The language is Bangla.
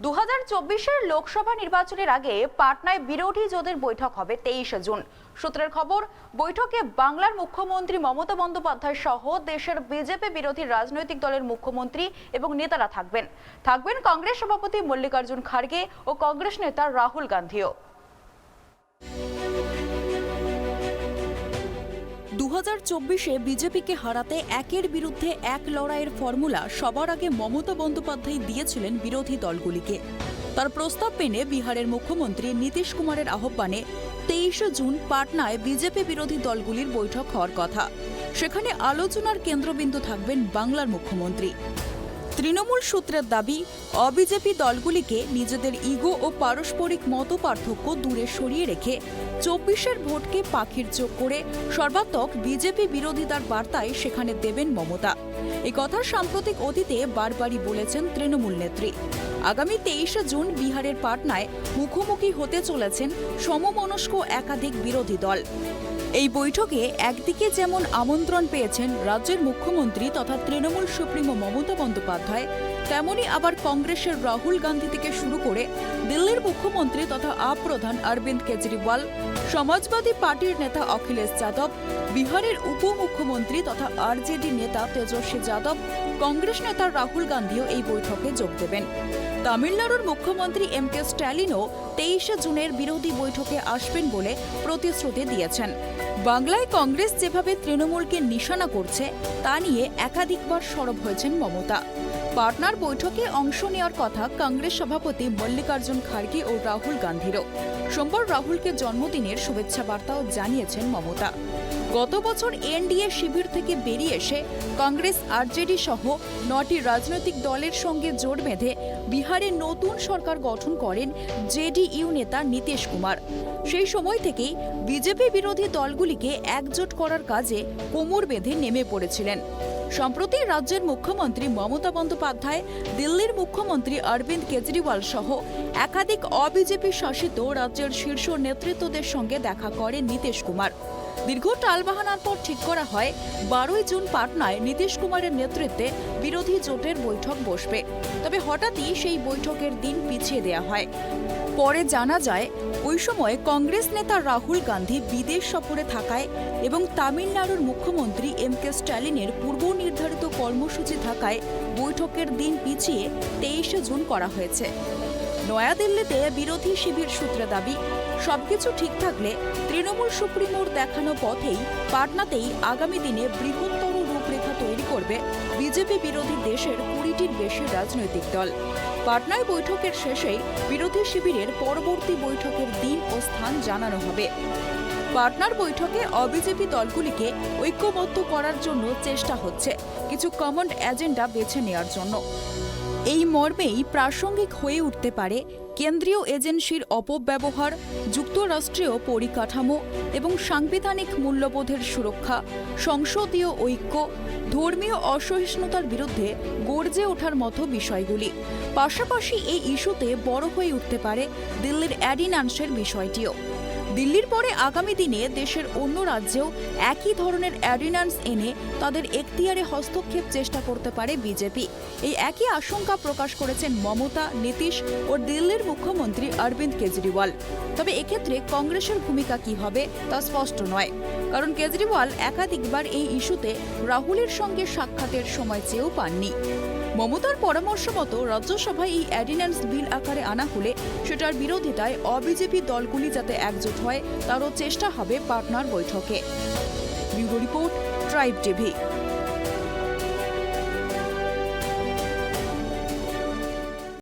2024-এর লোকসভা নির্বাচনের আগে পাটনায় বিরোধী জোটের বৈঠক হবে 23 জুন। সূত্রের খবর, বৈঠকে বাংলার মুখ্যমন্ত্রী মমতা বন্দ্যোপাধ্যায় সহ দেশের বিজেপি বিরোধী রাজনৈতিক দলের মুখ্যমন্ত্রী এবং নেতারা থাকবেন কংগ্রেস সভাপতি মল্লিকার্জুন খাড়গে ও কংগ্রেস নেতা রাহুল গান্ধীও। 2024-এ বিজেপিকে হারাতে একের বিরুদ্ধে এক লড়াইয়ের ফর্মুলা সবার আগে মমতা বন্দ্যোপাধ্যায় দিয়েছিলেন বিরোধী দলগুলিকে। তার প্রস্তাব মেনে বিহারের মুখ্যমন্ত্রী নীতিশ কুমারের আহ্বানে 23 জুন পাটনায় বিজেপি বিরোধী দলগুলির বৈঠক হওয়ার কথা। সেখানে আলোচনার কেন্দ্রবিন্দু থাকবেন বাংলার মুখ্যমন্ত্রী। তৃণমূল সূত্রের দাবি, অবিজেপি দলগুলিকে নিজেদের ইগো ও পারস্পরিক মতপার্থক্য দূরে সরিয়ে রেখে 24-এর ভোটকে পাখির চোখ করে সর্বাত্মক বিজেপি বিরোধিতার বার্তায় সেখানে দেবেন মমতা। এই কথা সাম্প্রতিক অতীতে বারবারই বলেছেন তৃণমূল নেত্রী। আগামী 23 জুন বিহারের পাটনায় মুখোমুখি হতে চলেছেন সমমনস্ক একাধিক বিরোধী দল। এই বৈঠকে একদিকে যেমন আমন্ত্রণ পেয়েছেন রাজ্যের মুখ্যমন্ত্রী তথা তৃণমূল সুপ্রিমো মমতা বন্দ্যোপাধ্যায়, তেমনি আবার কংগ্রেসের রাহুল গান্ধী থেকে শুরু করে দিল্লির মুখ্যমন্ত্রী তথা আপ প্রধান অরবিন্দ কেজরিওয়াল, সমাজবাদী পার্টির নেতা অখিলেশ যাদব, বিহারের উপমুখ্যমন্ত্রী তথা আরজেডি নেতা তেজস্বী যাদব, কংগ্রেস নেতা রাহুল গান্ধীও এই বৈঠকে যোগ দেবেন। তামিলনাড়ুর মুখ্যমন্ত্রী এম.কে. স্ট্যালিনও 23 জুনের বিরোধী বৈঠকে আসবেন বলে প্রতিশ্রুতি দিয়েছেন। বাংলায় কংগ্রেস যেভাবে তৃণমূলকে নিশানা করছে তা নিয়ে একাধিকবার সরব হয়েছেন মমতা। পাটনার বৈঠকে অংশ নেওয়ার কথা কংগ্রেস সভাপতি মল্লিকার্জুন খাড়গে ও রাহুল গান্ধীরও। সোমবার রাহুলকে জন্মদিনের শুভেচ্ছা বার্তাও জানিয়েছেন মমতা। গত বছর এনডিএ শিবির থেকে বেরিয়ে এসে কংগ্রেস, আরজেডি সহ 9টি রাজনৈতিক দলের সঙ্গে জোট বেঁধে বিহারে নতুন সরকার গঠন করেন জেডিইউ নেতা নীতিশ কুমার। সেই সময় থেকেই বিজেপি বিরোধী দলগুলিকে একজোট করার কাজে কোমর বেঁধে নেমে পড়েছিলেন। সম্প্রতি রাজ্যের মুখ্যমন্ত্রী মমতা বন্দ্যোপাধ্যায়, দিল্লির মুখ্যমন্ত্রী অরবিন্দ কেজরিওয়াল সহ একাধিক অবিজেপি শাসিত রাজ্যের শীর্ষ নেতৃত্বদের সঙ্গে দেখা করেন নীতিশ কুমার। দীর্ঘ টালবাহানার পর ঠিক করা হয় 12 জুন পাটনায় নীতিশ কুমারের নেতৃত্বে বিরোধী জোটের বৈঠক বসবে। তবে হঠাৎই সেই বৈঠকের দিন পিছিয়ে দেওয়া হয়। পরে জানা যায়, ওই সময় কংগ্রেস নেতা রাহুল গান্ধী বিদেশ সফরে থাকায় এবং তামিলনাড়ুর মুখ্যমন্ত্রী এম.কে. স্ট্যালিনের পূর্ব নির্ধারিত কর্মসূচি থাকায় বৈঠকের দিন পিছিয়ে 23 জুন করা হয়েছে। নয়াদিল্লিতে বিরোধী শিবির সূত্রে দাবি, সবকিছু ঠিক থাকলে তৃণমূল সুপ্রিমোর দেখানো পথেই পাটনাতেই আগামী দিনে বৃহত্তর রূপরেখা তৈরি করবে বিজেপি বিরোধী দেশের 20টির বেশি রাজনৈতিক দল। পাটনায় বৈঠকের শেষেই বিরোধী শিবিরের পরবর্তী বৈঠকের দিন ও স্থান জানানো হবে। পাটনার বৈঠকে অবিজেপি দলগুলিকে ঐক্যবদ্ধ করার জন্য চেষ্টা হচ্ছে, কিছু কমন এজেন্ডা বেছে নেওয়ার জন্য। এই মর্মেই প্রাসঙ্গিক হয়ে উঠতে পারে কেন্দ্রীয় এজেন্সির অপব্যবহার, যুক্তরাষ্ট্রীয় পরিকাঠামো এবং সাংবিধানিক মূল্যবোধের সুরক্ষা, সংসদীয় ঐক্য, ধর্মীয় অসহিষ্ণুতার বিরুদ্ধে গর্জে ওঠার মতো বিষয়গুলি। পাশাপাশি এই ইস্যুতে বড় হয়ে উঠতে পারে দিল্লির অর্ডিন্যান্সের বিষয়টিও। দিল্লির পরে আগামী দিনে দেশের অন্য রাজ্যেও একই ধরনের অর্ডিন্যান্স এনে তাদের এখতিয়ারে হস্তক্ষেপ চেষ্টা করতে পারে বিজেপি। এই একই আশঙ্কা প্রকাশ করেছেন মমতা, নীতিশ ও দিল্লির মুখ্যমন্ত্রী অরবিন্দ কেজরিওয়াল। তবে এক্ষেত্রে কংগ্রেসের ভূমিকা কি হবে তা স্পষ্ট নয়, কারণ কেজরিওয়াল একাধিকবার এই ইস্যুতে রাহুলের সঙ্গে সাক্ষাতের সময় চেয়েও পাননি। মমতার পরামর্শ মতো রাজ্যসভায় এই অর্ডিন্যান্স বিল আকারে আনা হলে সেটার বিরোধিতায় অবিজেপি দলগুলি যাতে একজোট হয় তারও চেষ্টা হবে পাটনার বৈঠকে। Bureau report, tribe TV.